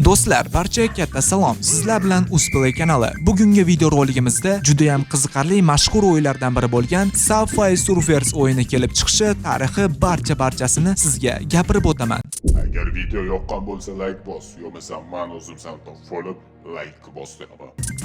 Do'stlar, barchaga katta salom. Sizlar bilan Usplay kanali. Bugungi videoroligimizda juda ham qiziqarli mashhur o'yinlardan biri bo'lgan Subway Surfers o'yini kelib chiqishi tarixi barchasini sizga gapirib o'taman. Agar video yoqqan bo'lsa like bos, yo'qsa men o'zim topib olib like bosdim.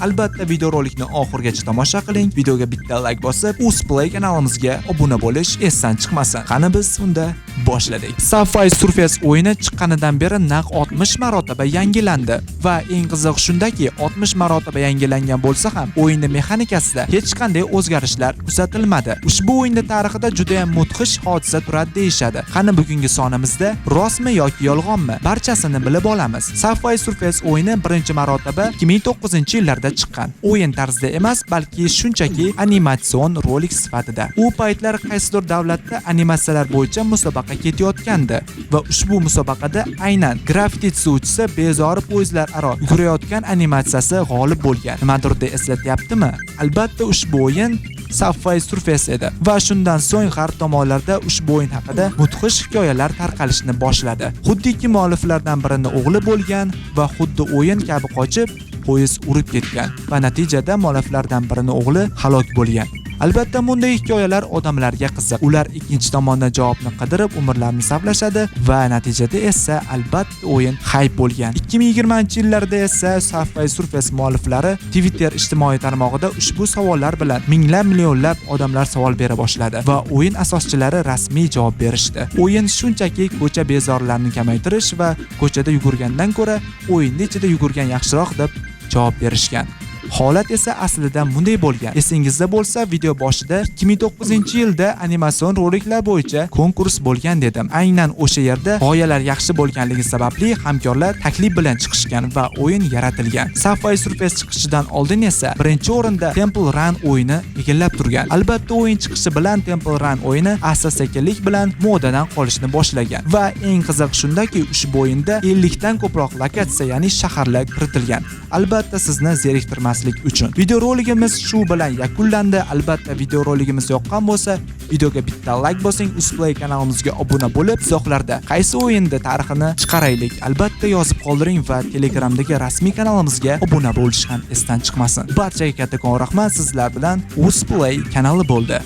Albatta videorolikni oxirigacha tomosha qiling. Videoga bitta like bosib, Usplay kanalimizga obuna bo'lish esdan chiqmasin. Qani biz unda boshladik. Subway Surfers o'yini chiqqanidan beri naq 60 marotaba yangilandi va eng qizig'i shundaki, 60 marotaba yangilangan bo'lsa ham, o'yinning mexanikasida hech qanday o'zgarishlar kuzatilmadi. Ushbu o'yinda tarixida juda ham mudhish hodisa turadi deyshadi. Qani bugungi sonimizda rostmi yoki yolg'onmi? Barchasini bilib olamiz. Subway Surfers o'yini birinchi marotaba 2009-yillarda chiqqan. O'yin tarzida emas, balki shunchaki animatsion rolik sifatida. U paytlar qaysidir davlatda animatsiyalar bo'yicha musobaqa ketayotgandi va ushbu musobaqada aynan graffiti suvchisi bezori poyezdlar aro yugurayotgan animatsiyasi g'olib bo'lgan. Nimadir deb eslatyaptimi? Albatta ushbu o'yin Subway Surfers edi va shundan so'ng g'arb tomonlarda ushbu o'yin haqida mudhish hikoyalar tarqalishni boshladi. Xuddiki mualliflardan birining o'g'li bo'lgan va xuddi o'yin kabi qochib poyezd urib ketgan va natijada mualliflardan birining o'g'li halok bo'lgan. Albatta bunday hikoyalar odamlarga qiziq. Ular ikkinchi tomondan javobni qidirib umrlarini saqlashadi va natijada esa albatta o'yin hype bo'lgan. 2020-yillarda esa Subway Surfers mualliflari Twitter ijtimoiy tarmog'ida ushbu savollar bilan millionlab odamlar savol bera boshladi va o'yin asoschilari rasmiy javob berishdi. O'yin shunchaki ko'cha bezorlarini kamaytirish va ko'chada yugurgandan ko'ra o'yinning ichida yugurgan yaxshiroq deb javob berishgan. Holat esa aslida bunday bo'lgan. Esingizda bo'lsa, video boshida 2009-yilda animatsion roliklar bo'yicha konkurs bo'lgan dedim. Aynan o'sha yerda g'oyalar yaxshi bo'lganligi sababli hamkorlar taklif bilan chiqishgan va o'yin yaratilgan. Subway Surfers chiqishidan oldin esa birinchi o'rinda Temple Run o'yini egallab turgan. Albatta o'yin chiqishi bilan Temple Run o'yini asta-sekinlik bilan modadan qolishni boshlagan va eng qiziq shundaki, ushbu o'yinda 50 dan ko'proq lokatsiya, ya'ni shaharlar kiritilgan. Albatta sizni zeriktirmas uchun. Videoroligimiz shu bilan yakunlandi. Albatta videoroligimiz yoqqan bo'lsa, videoga bitta like bosing, Usplay kanalimizga obuna bo'lib, izohlarda qaysi o'yinda tarixini chiqaraylik albatta yozib qoldiring va Telegramdagi rasmiy kanalimizga obuna bo'lish ham esdan chiqmasin. Barchaga kattakon rahmat, sizlar bilan Usplay kanali bo'ldi.